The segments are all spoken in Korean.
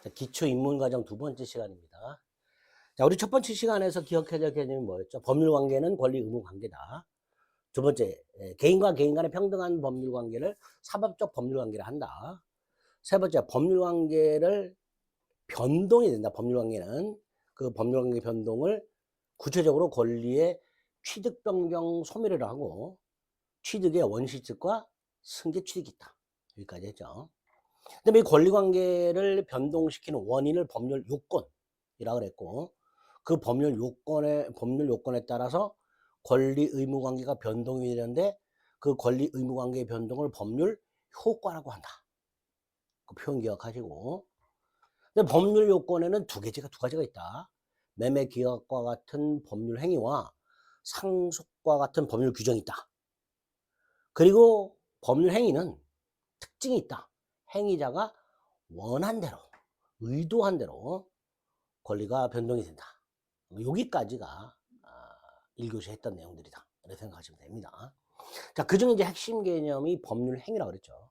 자, 기초인문과정 두 번째 시간입니다. 자, 우리 첫 번째 시간에서 기억해야 될 개념이 뭐였죠? 법률관계는 권리 의무 관계다. 두 번째, 개인과 개인 간의 평등한 법률관계를 사법적 법률관계를 한다. 세 번째, 법률관계를 변동이 된다. 법률관계는 그 법률관계 변동을 구체적으로 권리의 취득 변경 소멸을 하고 취득의 원시득과 승계 취득이 있다. 여기까지 했죠. 그다음에 이 권리관계를 변동시키는 원인을 법률 요건이라고 그랬고, 그 법률 요건에 따라서 권리 의무 관계가 변동이 되는데 그 권리 의무 관계의 변동을 법률 효과라고 한다. 그 표현 기억하시고. 근데 법률 요건에는 두 가지가 있다. 매매 기각과 같은 법률 행위와 상속과 같은 법률 규정이 있다. 그리고 법률 행위는 특징이 있다. 행위자가 원한 대로, 의도한 대로 권리가 변동이 된다. 여기까지가 1교시에 했던 내용들이다. 이렇게 생각하시면 됩니다. 자, 그 중에 이제 핵심 개념이 법률 행위라고 그랬죠.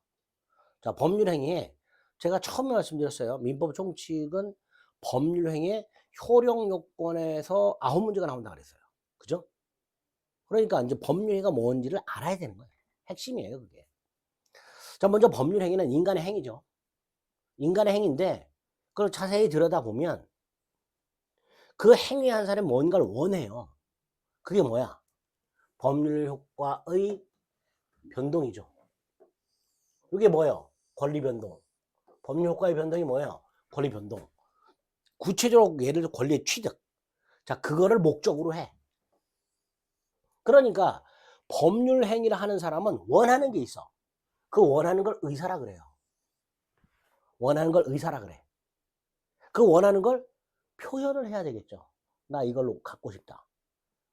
자, 법률 행위에 제가 처음에 말씀드렸어요. 민법 총칙은 법률 행위의 효력 요건에서 9문제가 나온다 그랬어요. 그죠? 그러니까 이제 법률 행위가 뭔지를 알아야 되는 거예요. 핵심이에요, 그게. 자, 먼저 법률 행위는 인간의 행위죠. 인간의 행위인데 그걸 자세히 들여다보면 그 행위한 사람이 뭔가를 원해요. 그게 뭐야? 법률 효과의 변동이죠. 이게 뭐예요? 권리 변동. 법률 효과의 변동이 뭐예요? 권리 변동. 구체적으로 예를 들어 권리의 취득. 자, 그거를 목적으로 해. 그러니까 법률 행위를 하는 사람은 원하는 게 있어. 그 원하는 걸 의사라 그래요. 원하는 걸 의사라 그래. 그 원하는 걸 표현을 해야 되겠죠. 나 이걸로 갖고 싶다.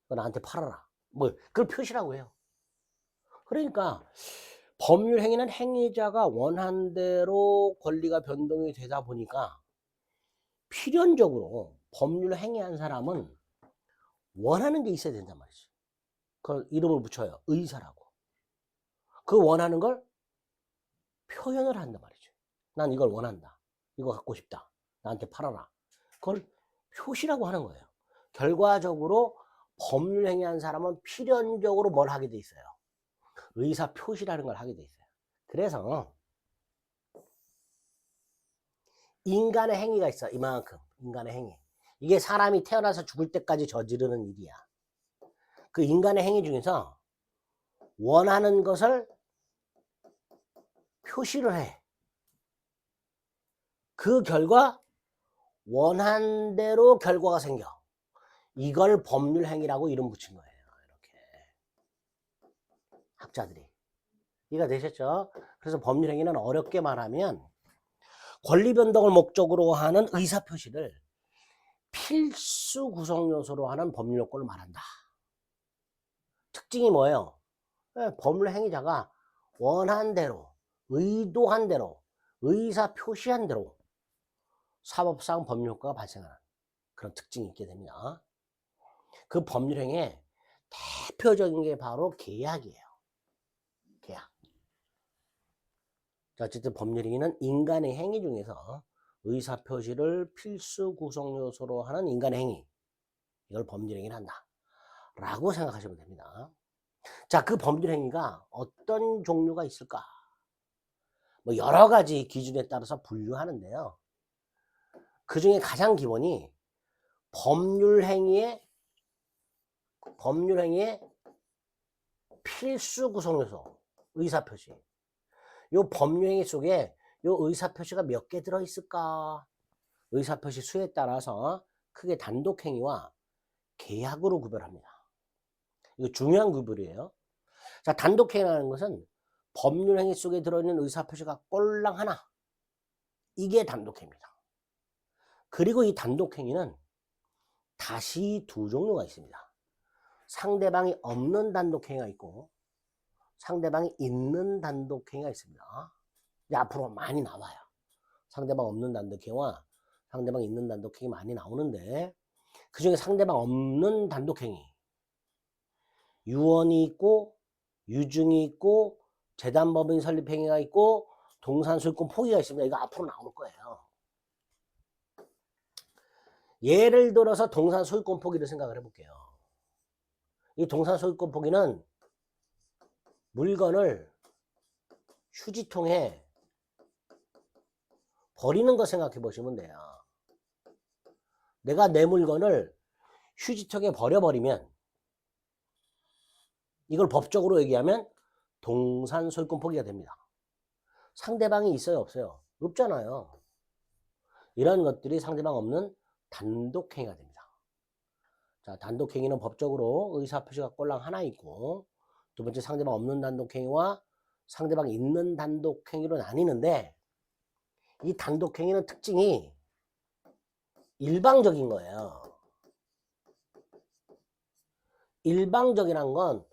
나한테 팔아라. 뭐 그걸 표시라고 해요. 그러니까 법률 행위는 행위자가 원한 대로 권리가 변동이 되다 보니까 필연적으로 법률 행위한 사람은 원하는 게 있어야 된단 말이지. 그 이름을 붙여요. 의사라고. 그 원하는 걸 표현을 한단 말이죠. 난 이걸 원한다. 이거 갖고 싶다. 나한테 팔아라. 그걸 표시라고 하는 거예요. 결과적으로 법률 행위한 사람은 필연적으로 뭘 하게 돼 있어요? 의사 표시라는 걸 하게 돼 있어요. 그래서 인간의 행위가 있어. 이만큼 인간의 행위. 이게 사람이 태어나서 죽을 때까지 저지르는 일이야. 그 인간의 행위 중에서 원하는 것을 표시를 해. 그 결과 원한 대로 결과가 생겨. 이걸 법률 행위라고 이름 붙인 거예요. 이렇게 학자들이. 이해가 되셨죠? 그래서 법률 행위는 어렵게 말하면 권리 변동을 목적으로 하는 의사 표시를 필수 구성 요소로 하는 법률 요건을 말한다. 특징이 뭐예요? 법률 행위자가 원한 대로, 의도한 대로, 의사 표시한 대로 사법상 법률 효과가 발생하는 그런 특징이 있게 됩니다. 그 법률 행위의 대표적인 게 바로 계약이에요. 계약. 자, 어쨌든 법률 행위는 인간의 행위 중에서 의사 표시를 필수 구성 요소로 하는 인간의 행위. 이걸 법률 행위를 한다. 라고 생각하시면 됩니다. 자, 그 법률 행위가 어떤 종류가 있을까? 뭐 여러 가지 기준에 따라서 분류하는데요. 그 중에 가장 기본이 법률 행위의 필수 구성 요소, 의사 표시. 요 법률 행위 속에 요 의사 표시가 몇 개 들어 있을까? 의사 표시 수에 따라서 크게 단독 행위와 계약으로 구별합니다. 이거 중요한 구별이에요. 자, 단독 행위라는 것은 법률 행위 속에 들어있는 의사 표시가 꼴랑 하나. 이게 단독 행위입니다. 그리고 이 단독 행위는 다시 두 종류가 있습니다. 상대방이 없는 단독 행위가 있고 상대방이 있는 단독 행위가 있습니다. 이제 앞으로 많이 나와요. 상대방 없는 단독 행위와 상대방 있는 단독 행위 많이 나오는데 그 중에 상대방 없는 단독 행위 유언이 있고 유증이 있고 재단법인 설립 행위가 있고 동산 소유권 포기가 있습니다. 이거 앞으로 나올 거예요. 예를 들어서 동산 소유권 포기를 생각을 해볼게요. 이 동산 소유권 포기는 물건을 휴지통에 버리는 거 생각해 보시면 돼요. 내가 내 물건을 휴지통에 버려버리면 이걸 법적으로 얘기하면 동산 소유권 포기가 됩니다. 상대방이 있어요, 없어요? 없잖아요. 이런 것들이 상대방 없는 단독행위가 됩니다. 자, 단독행위는 법적으로 의사표시가 꼴랑 하나 있고, 두 번째 상대방 없는 단독행위와 상대방 있는 단독행위로 나뉘는데, 이 단독행위는 특징이 일방적인 거예요. 일방적이란 건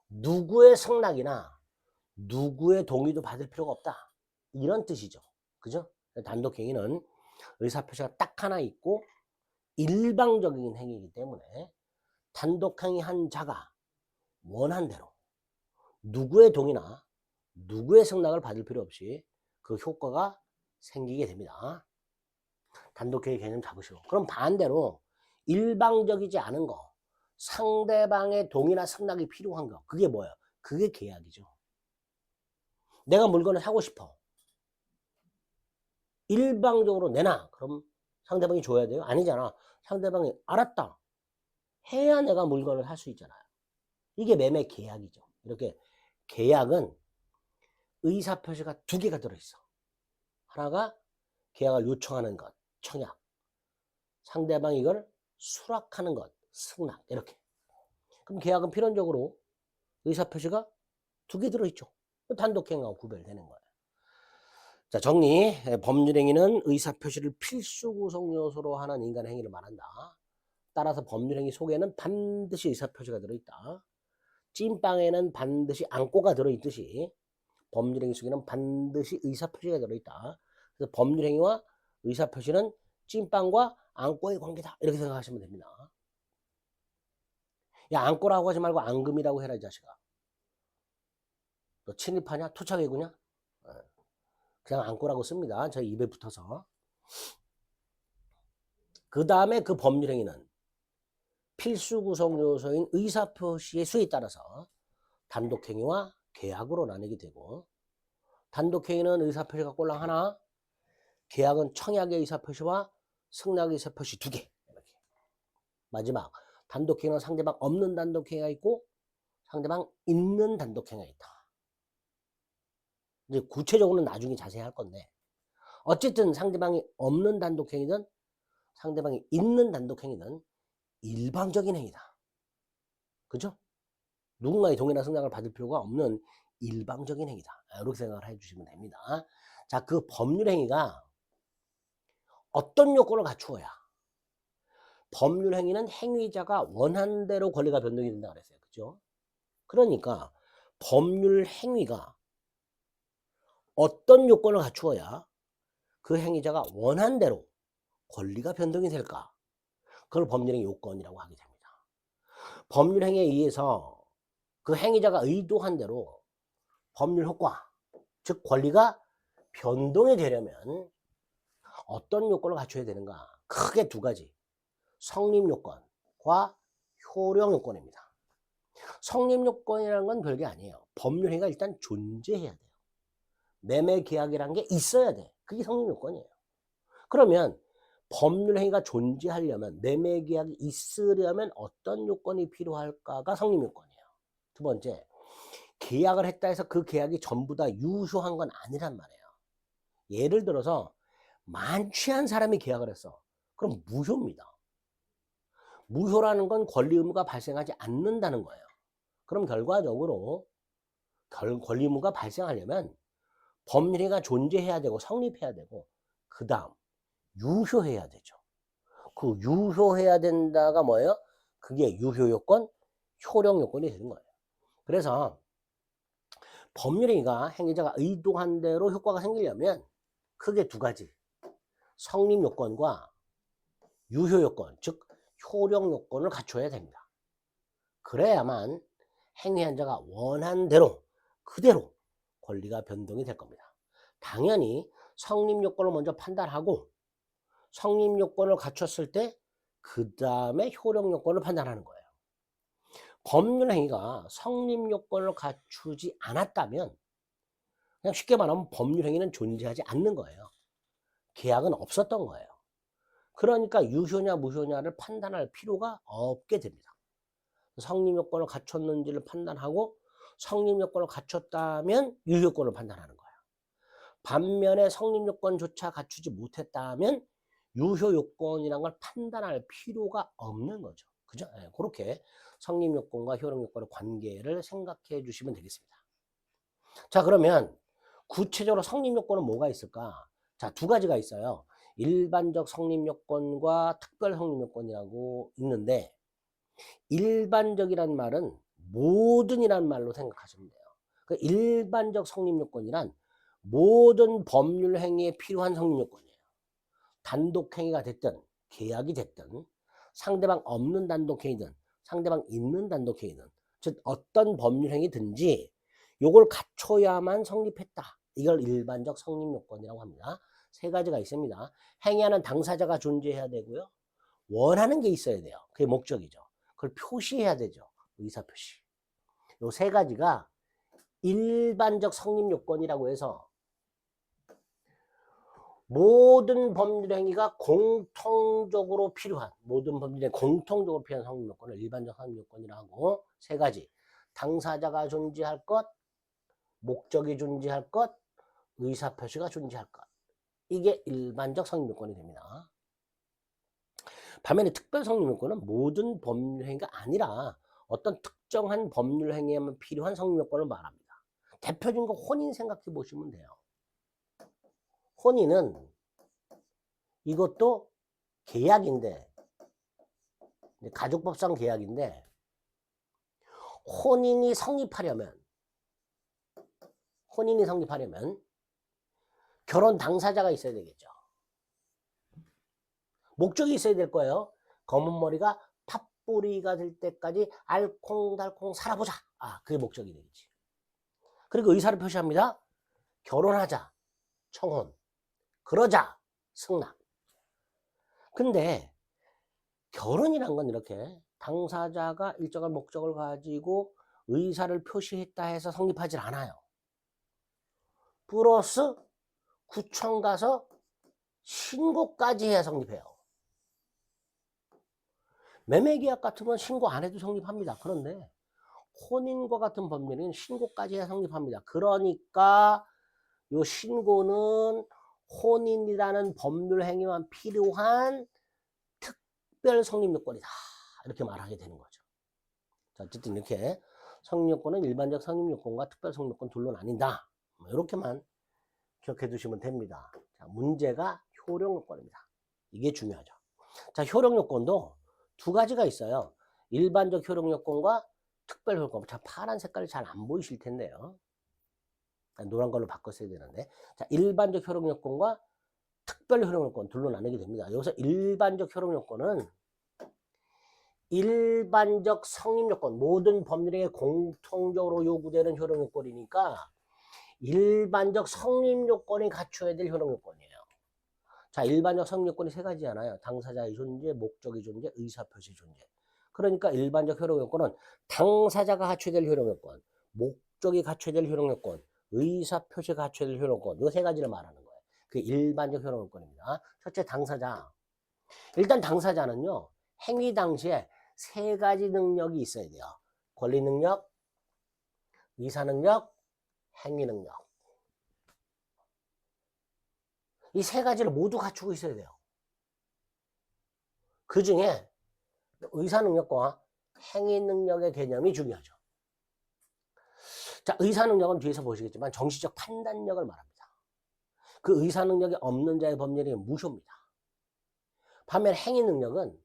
누구의 승낙이나 누구의 동의도 받을 필요가 없다, 이런 뜻이죠. 그죠? 단독행위는 의사표시가 딱 하나 있고 일방적인 행위이기 때문에 단독행위 한 자가 원한 대로 누구의 동의나 누구의 승낙을 받을 필요 없이 그 효과가 생기게 됩니다. 단독행위 개념 잡으시고, 그럼 반대로 일방적이지 않은 거, 상대방의 동의나 승낙이 필요한 거, 그게 뭐예요? 그게 계약이죠. 내가 물건을 사고 싶어. 일방적으로 내놔. 그럼 상대방이 줘야 돼요? 아니잖아. 상대방이 알았다 해야 내가 물건을 살 수 있잖아요. 이게 매매 계약이죠. 이렇게 계약은 의사표시가 두 개가 들어있어. 하나가 계약을 요청하는 것, 청약. 상대방이 이걸 수락하는 것, 승낙. 이렇게. 그럼 계약은 필연적으로 의사표시가 두 개 들어있죠. 단독행위하고 구별되는 거예요. 자, 정리. 법률행위는 의사표시를 필수 구성 요소로 하는 인간의 행위를 말한다. 따라서 법률행위 속에는 반드시 의사표시가 들어있다. 찐빵에는 반드시 안고가 들어있듯이 법률행위 속에는 반드시 의사표시가 들어있다. 그래서 법률행위와 의사표시는 찐빵과 안고의 관계다, 이렇게 생각하시면 됩니다. 야, 안고라고 하지 말고 안금이라고 해라, 이 자식아. 너 침입하냐? 토착외구냐? 그냥 안고라고 씁니다. 저희 입에 붙어서. 그 다음에 그 법률행위는 필수 구성 요소인 의사표시의 수에 따라서 단독행위와 계약으로 나뉘게 되고, 단독행위는 의사표시가 꼴랑 하나, 계약은 청약의 의사표시와 승낙의 의사표시 두 개. 이렇게. 마지막, 단독행위는 상대방 없는 단독행위가 있고 상대방 있는 단독행위가 있다. 이제 구체적으로는 나중에 자세히 할 건데, 어쨌든 상대방이 없는 단독행위든 상대방이 있는 단독행위든 일방적인 행위다. 그죠? 누군가의 동의나 승낙을 받을 필요가 없는 일방적인 행위다. 이렇게 생각을 해주시면 됩니다. 자, 그 법률행위가 어떤 요건을 갖추어야? 법률행위는 행위자가 원하는 대로 권리가 변동이 된다 그랬어요. 그죠? 그러니까 법률행위가 어떤 요건을 갖추어야 그 행위자가 원하는 대로 권리가 변동이 될까? 그걸 법률행위 요건이라고 하게 됩니다. 법률행위에 의해서 그 행위자가 의도한 대로 법률 효과, 즉 권리가 변동이 되려면 어떤 요건을 갖춰야 되는가? 크게 두 가지. 성립 요건과 효력 요건입니다. 성립 요건이라는 건 별게 아니에요. 법률행위가 일단 존재해야 돼요. 매매 계약이라는 게 있어야 돼. 그게 성립 요건이에요. 그러면 법률행위가 존재하려면, 매매 계약이 있으려면 어떤 요건이 필요할까가 성립 요건이에요. 두 번째, 계약을 했다 해서 그 계약이 전부 다 유효한 건 아니란 말이에요. 예를 들어서 만취한 사람이 계약을 했어. 그럼 무효입니다. 무효라는 건 권리 의무가 발생하지 않는다는 거예요. 그럼 결과적으로 권리 의무가 발생하려면 법률행위가 존재해야 되고 성립해야 되고, 그 다음 유효해야 되죠. 그 유효해야 된다가 뭐예요? 그게 유효 요건, 효력 요건이 되는 거예요. 그래서 법률행위가 행위자가 의도한 대로 효과가 생기려면 크게 두 가지, 성립 요건과 유효 요건, 즉 효력 요건을 갖춰야 됩니다. 그래야만 행위한 자가 원한 대로 그대로 권리가 변동이 될 겁니다. 당연히 성립 요건을 먼저 판단하고 성립 요건을 갖췄을 때 그 다음에 효력 요건을 판단하는 거예요. 법률 행위가 성립 요건을 갖추지 않았다면 그냥 쉽게 말하면 법률 행위는 존재하지 않는 거예요. 계약은 없었던 거예요. 그러니까 유효냐 무효냐를 판단할 필요가 없게 됩니다. 성립 요건을 갖췄는지를 판단하고 성립 요건을 갖췄다면 유효 요건을 판단하는 거예요. 반면에 성립 요건조차 갖추지 못했다면 유효 요건이라는 걸 판단할 필요가 없는 거죠. 그죠? 네, 그렇게 성립 요건과 효력 요건의 관계를 생각해 주시면 되겠습니다. 자, 그러면 구체적으로 성립 요건은 뭐가 있을까? 자, 두 가지가 있어요. 일반적 성립 요건과 특별 성립 요건이라고 있는데, 일반적이란 말은 모든이란 말로 생각하시면 돼요. 그 일반적 성립 요건이란 모든 법률 행위에 필요한 성립 요건이에요. 단독 행위가 됐든 계약이 됐든 상대방 없는 단독 행위든 상대방 있는 단독 행위든 즉 어떤 법률 행위든지 요걸 갖춰야만 성립했다. 이걸 일반적 성립 요건이라고 합니다. 세 가지가 있습니다. 행위하는 당사자가 존재해야 되고요. 원하는 게 있어야 돼요. 그게 목적이죠. 그걸 표시해야 되죠. 의사표시. 요 세 가지가 일반적 성립 요건이라고 해서 모든 법률 행위가 공통적으로 필요한 모든 법률에 공통적으로 필요한 성립 요건을 일반적 성립 요건이라고 하고 세 가지 당사자가 존재할 것, 목적이 존재할 것, 의사표시가 존재할 것 이게 일반적 성립 요건이 됩니다. 반면에 특별 성립 요건은 모든 법률 행위가 아니라 어떤 특정한 법률 행위에만 필요한 성립 요건을 말합니다. 대표적인 거 혼인 생각해 보시면 돼요. 혼인은 이것도 계약인데 가족법상 계약인데 혼인이 성립하려면 결혼 당사자가 있어야 되겠죠. 목적이 있어야 될 거예요. 검은 머리가 팥뿌리가 될 때까지 알콩달콩 살아보자. 그게 목적이 되겠지. 그리고 의사를 표시합니다. 결혼하자. 청혼. 그러자. 승낙. 근데 결혼이란 건 이렇게 당사자가 일정한 목적을 가지고 의사를 표시했다 해서 성립하지 않아요. 플러스 구청 가서 신고까지 해야 성립해요. 매매계약 같은 건 신고 안 해도 성립합니다. 그런데 혼인과 같은 법률은 신고까지 해야 성립합니다. 그러니까 이 신고는 혼인이라는 법률 행위만 필요한 특별 성립 요건이다. 이렇게 말하게 되는 거죠. 자, 어쨌든 이렇게 성립 요건은 일반적 성립 요건과 특별 성립 요건 둘로 나뉜다. 이렇게만 기억해 두시면 됩니다. 자, 문제가 효력 요건입니다. 이게 중요하죠. 자, 효력 요건도 두 가지가 있어요. 일반적 효력 요건과 특별 효력 요건. 자, 파란 색깔이 잘 안 보이실 텐데요. 노란 걸로 바꿨어야 되는데. 자, 일반적 효력 요건과 특별 효력 요건 둘로 나누게 됩니다. 여기서 일반적 효력 요건은 일반적 성립 요건, 모든 법률에 공통적으로 요구되는 효력 요건이니까 일반적 성립 요건이 갖춰야 될 효력 요건이에요. 자, 일반적 성립 요건이 세 가지잖아요. 당사자의 존재, 목적의 존재, 의사표시 존재. 그러니까 일반적 효력 요건은 당사자가 갖춰야 될 효력 요건, 목적이 갖춰야 될 효력 요건, 의사표시 갖춰야 될 효력 요건. 이 세 가지를 말하는 거예요. 그게 일반적 효력 요건입니다. 첫째, 당사자. 일단 당사자는요. 행위 당시에 세 가지 능력이 있어야 돼요. 권리 능력, 의사 능력, 행위 능력. 이 세 가지를 모두 갖추고 있어야 돼요. 그 중에 의사 능력과 행위 능력의 개념이 중요하죠. 자, 의사 능력은 뒤에서 보시겠지만 정치적 판단력을 말합니다. 그 의사 능력이 없는 자의 법률이 무효입니다. 반면 행위 능력은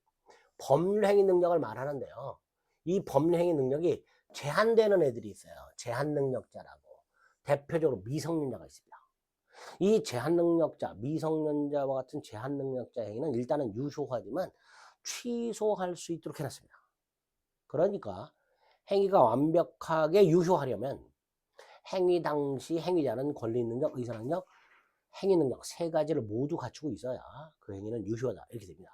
법률 행위 능력을 말하는데요. 이 법률 행위 능력이 제한되는 애들이 있어요. 제한 능력자라고. 대표적으로 미성년자가 있습니다. 이 제한 능력자, 미성년자와 같은 제한 능력자 행위는 일단은 유효하지만 취소할 수 있도록 해놨습니다. 그러니까 행위가 완벽하게 유효하려면 행위 당시 행위자는 권리 능력, 의사 능력, 행위 능력 세 가지를 모두 갖추고 있어야 그 행위는 유효하다. 이렇게 됩니다.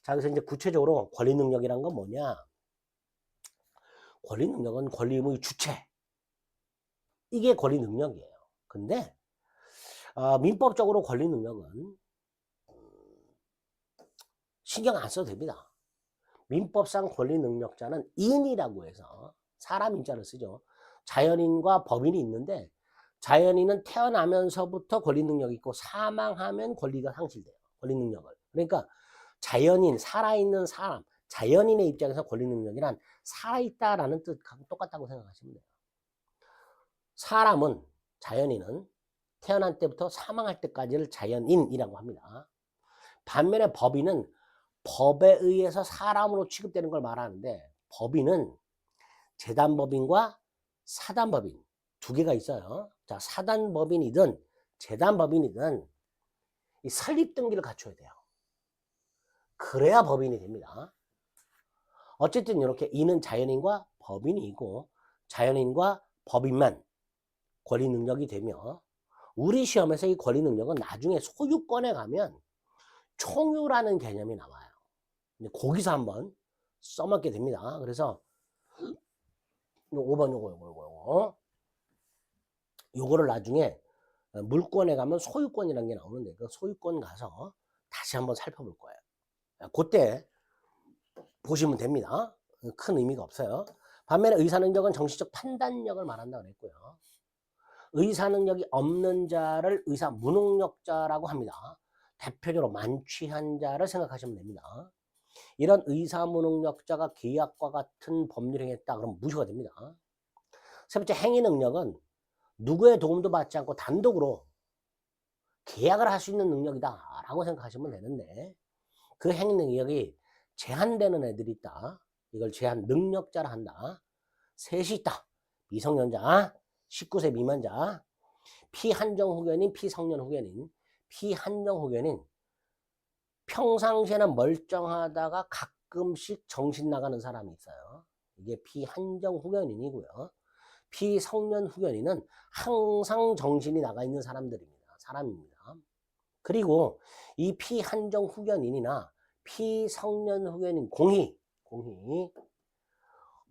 자, 그래서 이제 구체적으로 권리 능력이란 건 뭐냐? 권리 능력은 권리 의무의 주체. 이게 권리 능력이에요. 근데 민법적으로 권리 능력은 신경 안 써도 됩니다. 민법상 권리 능력자는 인이라고 해서 사람 인자를 쓰죠. 자연인과 법인이 있는데 자연인은 태어나면서부터 권리 능력이 있고 사망하면 권리가 상실돼요. 권리 능력을. 그러니까 자연인, 살아있는 사람, 자연인의 입장에서 권리 능력이란 살아있다라는 뜻하고 똑같다고 생각하시면 돼요. 사람은, 자연인은 태어날 때부터 사망할 때까지를 자연인이라고 합니다. 반면에 법인은 법에 의해서 사람으로 취급되는 걸 말하는데 법인은 재단법인과 사단법인 두 개가 있어요. 자, 사단법인이든 재단법인이든 이 설립등기를 갖춰야 돼요. 그래야 법인이 됩니다. 어쨌든 이렇게 이는 자연인과 법인이 있고 자연인과 법인만 권리 능력이 되며 우리 시험에서 이 권리 능력은 나중에 소유권에 가면 총유라는 개념이 나와요. 거기서 한번 써먹게 됩니다. 그래서 5번 요거를 나중에 물권에 가면 소유권이라는 게 나오는데 그 소유권 가서 다시 한번 살펴볼 거예요. 그때 보시면 됩니다. 큰 의미가 없어요. 반면에 의사능력은 정신적 판단력을 말한다고 그랬고요. 의사능력이 없는 자를 의사무능력자라고 합니다. 대표적으로 만취한 자를 생각하시면 됩니다. 이런 의사무능력자가 계약과 같은 법률을 행했다 그러면 무효가 됩니다. 세 번째 행위능력은 누구의 도움도 받지 않고 단독으로 계약을 할 수 있는 능력이다 라고 생각하시면 되는데 그 행위능력이 제한되는 애들이 있다. 이걸 제한 능력자라 한다. 셋이 있다. 미성년자, 19세 미만자, 피한정 후견인, 피성년 후견인, 피한정 후견인 평상시에는 멀쩡하다가 가끔씩 정신 나가는 사람이 있어요. 이게 피한정 후견인이고요. 피성년 후견인은 항상 정신이 나가 있는 사람입니다. 그리고 이 피한정 후견인이나 피성년 후견인 공히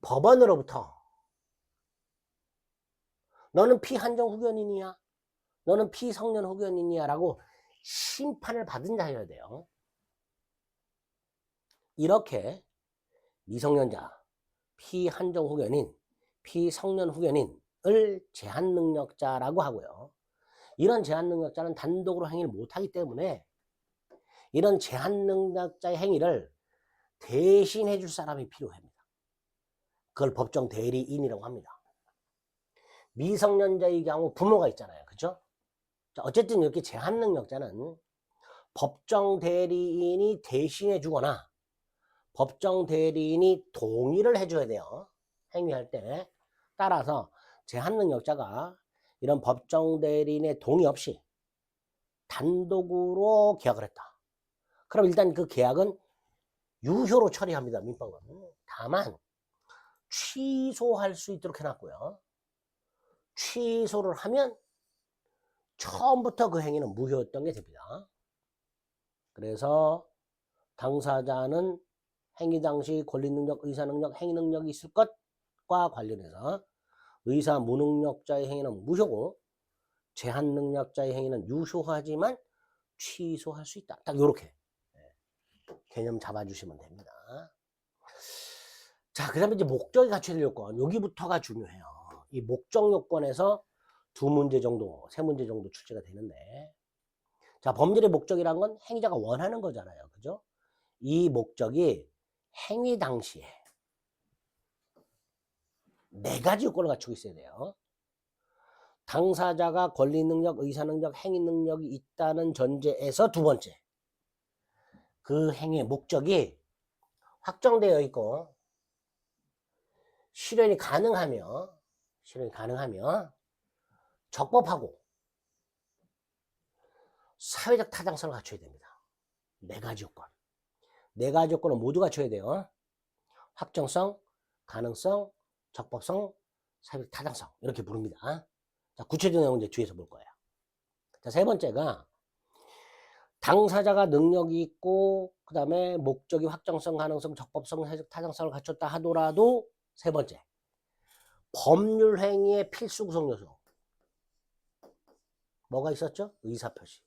법원으로부터 너는 피한정 후견인이야, 너는 피성년 후견인이야 라고 심판을 받은 자여야 돼요. 이렇게 미성년자, 피한정 후견인, 피성년 후견인을 제한능력자라고 하고요. 이런 제한능력자는 단독으로 행위를 못하기 때문에 이런 제한능력자의 행위를 대신해 줄 사람이 필요합니다. 그걸 법정 대리인이라고 합니다. 미성년자의 경우 부모가 있잖아요. 그죠? 어쨌든 이렇게 제한능력자는 법정 대리인이 대신해 주거나 법정 대리인이 동의를 해줘야 돼요. 행위할 때. 따라서 제한능력자가 이런 법정 대리인의 동의 없이 단독으로 계약을 했다. 그럼 일단 그 계약은 유효로 처리합니다. 민법은. 다만 취소할 수 있도록 해놨고요. 취소를 하면 처음부터 그 행위는 무효였던 게 됩니다. 그래서 당사자는 행위 당시 권리능력, 의사능력, 행위능력이 있을 것과 관련해서 의사무능력자의 행위는 무효고 제한능력자의 행위는 유효하지만 취소할 수 있다. 딱 요렇게 개념 잡아주시면 됩니다. 자, 그 다음에 이제 목적이 갖춰야 될 요건. 여기부터가 중요해요. 이 목적 요건에서 세 문제 정도 출제가 되는데, 자, 법률의 목적이란 건 행위자가 원하는 거잖아요. 그죠? 이 목적이 행위 당시에 네 가지 요건을 갖추고 있어야 돼요. 당사자가 권리능력, 의사능력, 행위능력이 있다는 전제에서 두 번째, 그 행위의 목적이 확정되어 있고 실현이 가능하며 적법하고 사회적 타당성을 갖춰야 됩니다. 네 가지 요건. 네 가지 요건을 모두 갖춰야 돼요. 확정성, 가능성, 적법성, 사회적 타당성 이렇게 부릅니다. 자, 구체적 내용 이제 뒤에서 볼 거예요. 자, 세 번째가 당사자가 능력이 있고 그 다음에 목적이 확정성, 가능성, 적법성, 해석, 타당성을 갖췄다 하더라도 세 번째 법률 행위의 필수 구성 요소 뭐가 있었죠? 의사표시.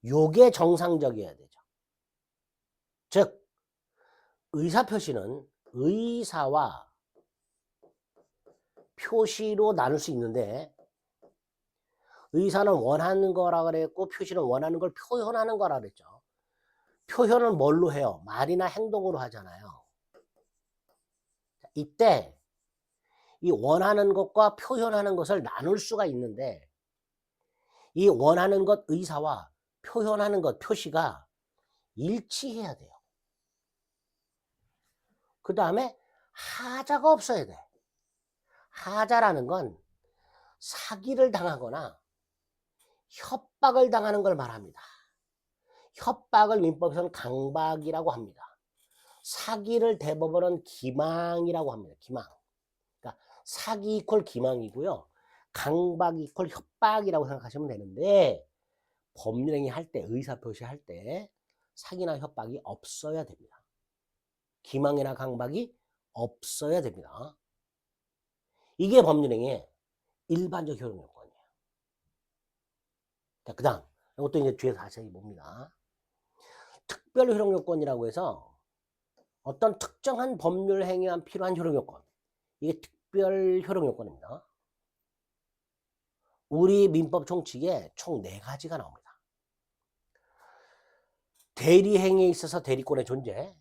요게 정상적이어야 되죠. 즉 의사표시는 의사와 표시로 나눌 수 있는데 의사는 원하는 거라 그랬고 표시는 원하는 걸 표현하는 거라 그랬죠. 표현은 뭘로 해요? 말이나 행동으로 하잖아요. 이때 이 원하는 것과 표현하는 것을 나눌 수가 있는데 이 원하는 것 의사와 표현하는 것 표시가 일치해야 돼요. 그 다음에 하자가 없어야 돼. 하자라는 건 사기를 당하거나 협박을 당하는 걸 말합니다. 협박을 민법에서는 강박이라고 합니다. 사기를 대법원은 기망이라고 합니다. 기망. 그러니까 사기 이퀄 기망이고요. 강박 이퀄 협박이라고 생각하시면 되는데 법률행위 할 때, 의사표시 할 때 사기나 협박이 없어야 됩니다. 기망이나 강박이 없어야 됩니다. 이게 법률행위의 일반적 효력 요건이에요. 자, 그 다음 이것도 이제 뒤에서 자세히 봅니다. 특별 효력 요건이라고 해서 어떤 특정한 법률 행위에 필요한 효력 요건, 이게 특별 효력 요건입니다. 우리 민법 총칙에 총 4가지가 나옵니다. 대리행위에 있어서 대리권의 존재,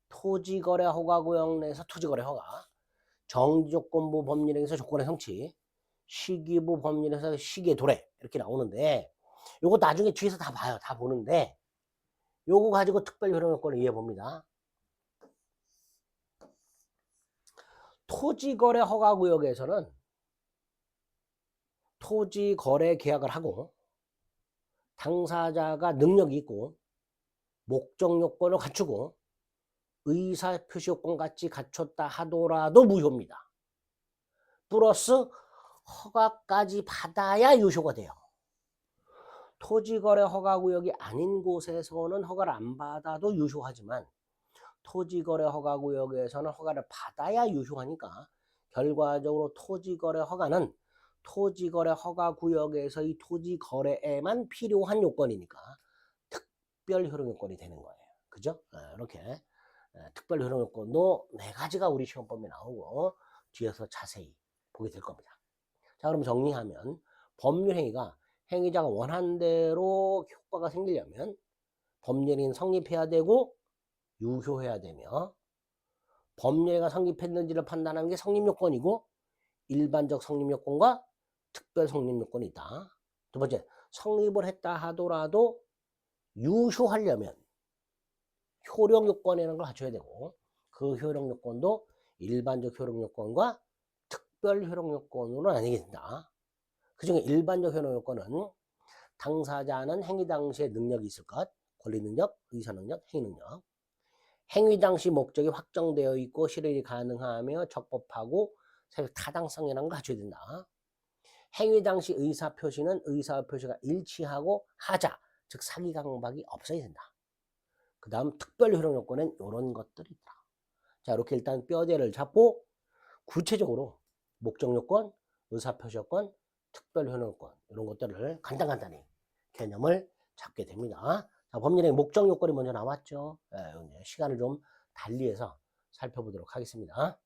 토지거래 허가구역 내에서 토지거래 허가, 정지조건부 법률행위에서 조건의 성취, 시기부 법률에서 시기의 도래 이렇게 나오는데 요거 나중에 뒤에서 다 봐요. 다 보는데 요거 가지고 특별 효력 요건을 이해해 봅니다. 토지거래 허가구역에서는 토지거래 계약을 하고 당사자가 능력이 있고 목적 요건을 갖추고 의사표시 요건 같이 갖췄다 하더라도 무효입니다. 플러스 허가까지 받아야 유효가 돼요. 토지거래 허가구역이 아닌 곳에서는 허가를 안 받아도 유효하지만 토지거래 허가구역에서는 허가를 받아야 유효하니까 결과적으로 토지거래 허가는 토지거래 허가구역에서의 토지거래에만 필요한 요건이니까 특별효력 요건이 되는 거예요. 그죠? 이렇게 특별효력 요건도 4가지가 우리 시험법에 나오고 뒤에서 자세히 보게 될 겁니다. 자, 그럼 정리하면 법률행위가 행위자가 원하는 대로 효과가 생기려면 법률행위는 성립해야 되고 유효해야 되며 법률행위가 성립했는지를 판단하는 게 성립요건이고 일반적 성립요건과 특별 성립요건이 있다. 두 번째, 성립을 했다 하더라도 유효하려면 효력요건이라는 걸 갖춰야 되고 그 효력요건도 일반적 효력요건과 특별 효력요건으로 나뉘게 된다. 그중에 일반적 효력요건은 당사자는 행위 당시에 능력이 있을 것, 권리능력, 의사능력, 행위능력. 행위 당시 목적이 확정되어 있고 실현이 가능하며 적법하고 타당성이라는 걸 갖춰야 된다. 행위 당시 의사표시는 의사표시가 일치하고 하자, 즉 사기 강박이 없어야 된다. 그 다음 특별 효력 요건은 이런 것들이 있다. 자, 이렇게 일단 뼈대를 잡고 구체적으로 목적 요건, 의사표시 요건, 특별 효력 요건 이런 것들을 간단히 개념을 잡게 됩니다. 자, 법률의 목적 요건이 먼저 나왔죠. 시간을 좀 달리해서 살펴보도록 하겠습니다.